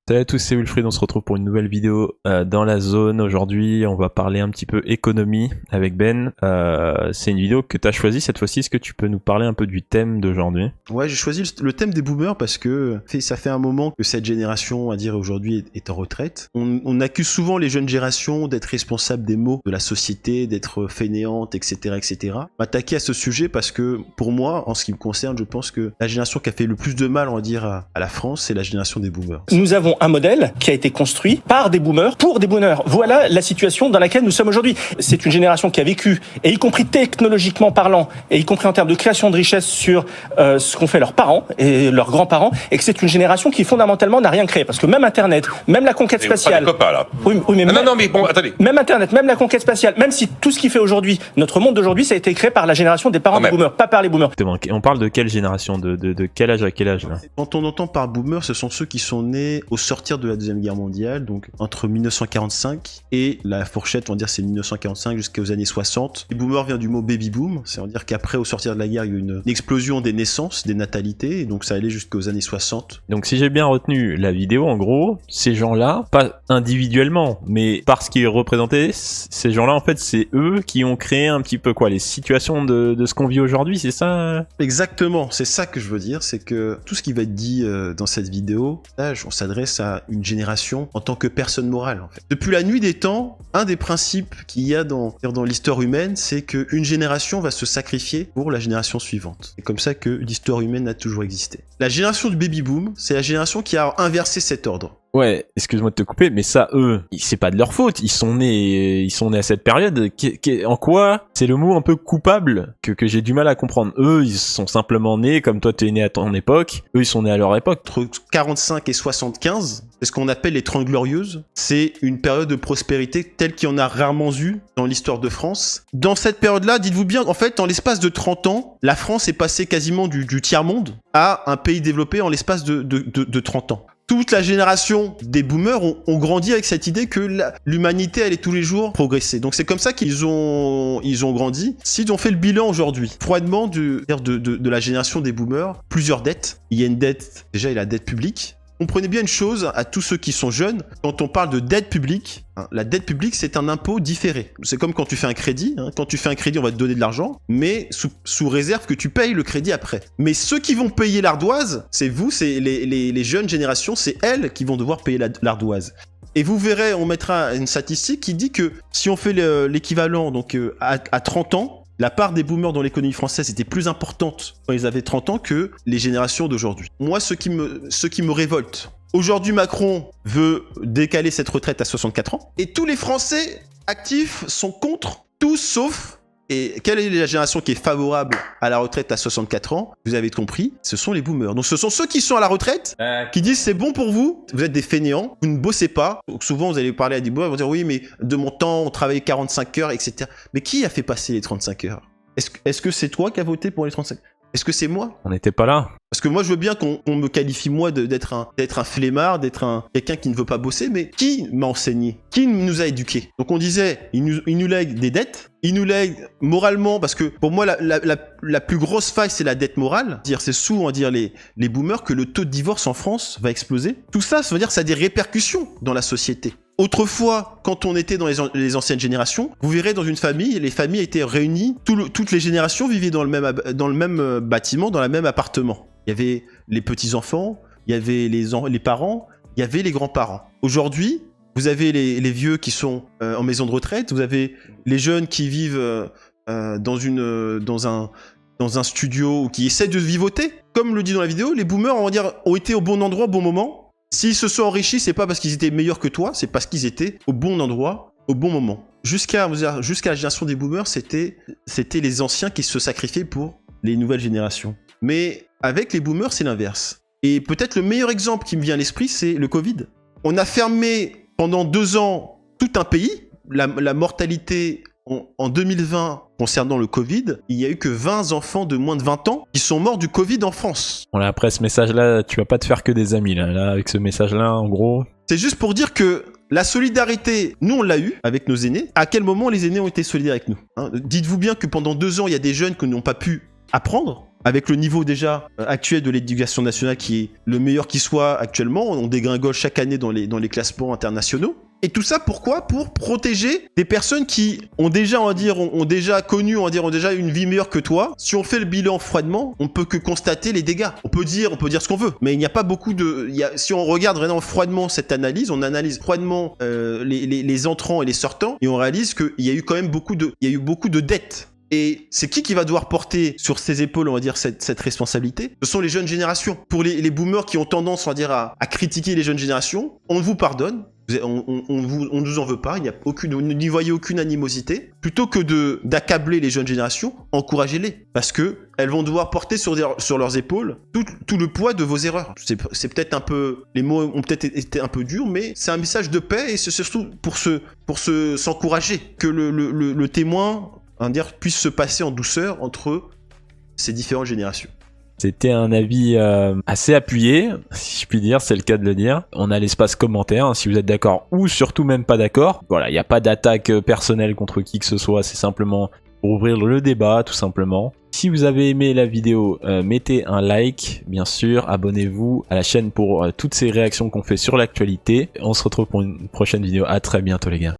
Salut à tous, c'est Wilfried, on se retrouve pour une nouvelle vidéo dans la zone. Aujourd'hui, on va parler un petit peu économie avec Ben. C'est une vidéo que tu as choisie cette fois-ci. Est-ce que tu peux nous parler un peu du thème d'aujourd'hui? Ouais, j'ai choisi le thème des boomers parce que ça fait un moment que cette génération, à dire aujourd'hui, est en retraite. On accuse souvent les jeunes générations d'être responsables des maux de la société, d'être fainéantes, etc., etc. M'attaquer à ce sujet parce que, pour moi, en ce qui me concerne, je pense que la génération qui a fait le plus de mal, on va dire, à la France, c'est la génération des boomers. Nous avons un modèle qui a été construit par des boomers pour des boomers. Voilà la situation dans laquelle nous sommes aujourd'hui. C'est une génération qui a vécu, et y compris technologiquement parlant, et y compris en termes de création de richesse sur ce qu'ont fait leurs parents et leurs grands-parents, et que c'est une génération qui fondamentalement n'a rien créé. Parce que même Internet, même la conquête spatiale... Copains, là. Oui, mais non, mais bon, attendez. Même Internet, même la conquête spatiale, même si tout ce qui fait aujourd'hui, notre monde d'aujourd'hui, ça a été créé par la génération des parents des boomers, pas par les boomers. On parle de quelle génération, de quel âge à quel âge là? Quand on entend par boomers, ce sont ceux qui sont nés au sortir de la Deuxième Guerre mondiale, donc entre 1945 et la fourchette, on va dire c'est 1945 jusqu'aux années 60. Les boomers vient du mot baby boom, c'est-à-dire qu'après, au sortir de la guerre, il y a eu une explosion des naissances, des natalités, et donc ça allait jusqu'aux années 60. Donc si j'ai bien retenu la vidéo, en gros, ces gens-là, pas individuellement, mais parce qu'ils représentaient, ces gens-là, en fait, c'est eux qui ont créé un petit peu quoi, les situations de ce qu'on vit aujourd'hui, c'est ça? Exactement, c'est ça que je veux dire, c'est que tout ce qui va être dit dans cette vidéo, là, on s'adresse à une génération en tant que personne morale, en fait. Depuis la nuit des temps, un des principes qu'il y a dans l'histoire humaine, c'est qu'une génération va se sacrifier pour la génération suivante. C'est comme ça que l'histoire humaine a toujours existé. La génération du baby-boom, c'est la génération qui a inversé cet ordre. Ouais, excuse-moi de te couper, mais ça, eux, c'est pas de leur faute. Ils sont nés à cette période. En quoi c'est le mot un peu coupable que j'ai du mal à comprendre. Eux, ils sont simplement nés comme toi, t'es né à ton époque. Eux, ils sont nés à leur époque. Entre 45 et 75, c'est ce qu'on appelle les 30 glorieuses. C'est une période de prospérité telle qu'il y en a rarement eu dans l'histoire de France. Dans cette période-là, dites-vous bien, en fait, en l'espace de 30 ans, la France est passée quasiment du tiers-monde à un pays développé en l'espace de 30 ans. Toute la génération des boomers ont grandi avec cette idée que l'humanité allait tous les jours progresser. Donc c'est comme ça qu'ils ont grandi. S'ils ont fait le bilan aujourd'hui, froidement de la génération des boomers, plusieurs dettes. Il y a une dette, déjà il y a la dette publique. Comprenez bien une chose, à tous ceux qui sont jeunes, quand on parle de dette publique, la dette publique, c'est un impôt différé. C'est comme quand tu fais un crédit. Quand tu fais un crédit, on va te donner de l'argent, mais sous réserve que tu payes le crédit après. Mais ceux qui vont payer l'ardoise, c'est vous, c'est les jeunes générations, c'est elles qui vont devoir payer l'ardoise. Et vous verrez, on mettra une statistique qui dit que si on fait l'équivalent donc à 30 ans, la part des boomers dans l'économie française était plus importante quand ils avaient 30 ans que les générations d'aujourd'hui. Moi, ce qui me révolte, aujourd'hui Macron veut décaler cette retraite à 64 ans, et tous les Français actifs sont contre, tous sauf... Et quelle est la génération qui est favorable à la retraite à 64 ans? Vous avez compris, ce sont les boomers. Donc ce sont ceux qui sont à la retraite, qui disent c'est bon pour vous, vous êtes des fainéants, vous ne bossez pas. Donc souvent vous allez parler à des boomers, ils vont dire oui mais de mon temps on travaillait 45 heures, etc. Mais qui a fait passer les 35 heures? Est-ce que c'est toi qui as voté pour les 35 heures? Est-ce que c'est moi? On n'était pas là. Parce que moi, je veux bien qu'on me qualifie, moi, d'être un flemmard, d'être quelqu'un qui ne veut pas bosser, mais qui m'a enseigné? Qui nous a éduqués? Donc on disait, il nous lègue des dettes, il nous lègue moralement, parce que pour moi, la plus grosse faille, c'est la dette morale. C'est sous, on va dire, les boomers, que le taux de divorce en France va exploser. Tout ça, ça veut dire que ça a des répercussions dans la société. Autrefois, quand on était dans les anciennes générations, vous verrez dans une famille, les familles étaient réunies, toutes les générations vivaient dans le même bâtiment, dans le même appartement. Il y avait les petits-enfants, il y avait les parents, il y avait les grands-parents. Aujourd'hui, vous avez les vieux qui sont en maison de retraite, vous avez les jeunes qui vivent dans un studio, ou qui essaient de vivoter. Comme le dit dans la vidéo, les boomers, on va dire, ont été au bon endroit au bon moment. S'ils se sont enrichis, c'est pas parce qu'ils étaient meilleurs que toi, c'est parce qu'ils étaient au bon endroit, au bon moment. Jusqu'à la génération des boomers, c'était les anciens qui se sacrifiaient pour les nouvelles générations. Mais avec les boomers, c'est l'inverse. Et peut-être le meilleur exemple qui me vient à l'esprit, c'est le Covid. On a fermé pendant 2 ans tout un pays. La mortalité en 2020, concernant le Covid, il n'y a eu que 20 enfants de moins de 20 ans qui sont morts du Covid en France. Bon là, après ce message-là, tu vas pas te faire que des amis là. Avec ce message-là, en gros... C'est juste pour dire que la solidarité, nous on l'a eu avec nos aînés. À quel moment les aînés ont été solidaires avec nous? Dites-vous bien que pendant 2 ans, il y a des jeunes qui n'ont pas pu apprendre. avec le niveau déjà actuel de l'éducation nationale qui est le meilleur qui soit actuellement, on dégringole chaque année dans les classements internationaux. Et tout ça pourquoi? Pour protéger des personnes qui ont déjà, on va dire, ont déjà connu, on va dire, ont déjà une vie meilleure que toi. Si on fait le bilan froidement, on peut que constater les dégâts. On peut dire ce qu'on veut, mais il n'y a pas beaucoup de, si on regarde vraiment froidement cette analyse, on analyse froidement les entrants et les sortants, et on réalise qu'il y a eu quand même beaucoup de dettes. Et c'est qui va devoir porter sur ses épaules, on va dire, cette responsabilité? Ce sont les jeunes générations. Pour les boomers qui ont tendance, on va dire, à critiquer les jeunes générations, on vous pardonne. On ne vous en veut pas, vous n'y voyez aucune animosité. Plutôt que d'accabler les jeunes générations, encouragez-les. Parce que elles vont devoir porter sur leurs épaules tout le poids de vos erreurs. C'est peut-être un peu, les mots ont peut-être été un peu durs, mais c'est un message de paix et c'est surtout pour s'encourager que le témoin, on va dire, puisse se passer en douceur entre ces différentes générations. C'était un avis assez appuyé, si je puis dire, c'est le cas de le dire. On a l'espace commentaire, hein, si vous êtes d'accord ou surtout même pas d'accord. Voilà, il n'y a pas d'attaque personnelle contre qui que ce soit, c'est simplement pour ouvrir le débat, tout simplement. Si vous avez aimé la vidéo, mettez un like, bien sûr, abonnez-vous à la chaîne pour toutes ces réactions qu'on fait sur l'actualité. On se retrouve pour une prochaine vidéo, à très bientôt les gars.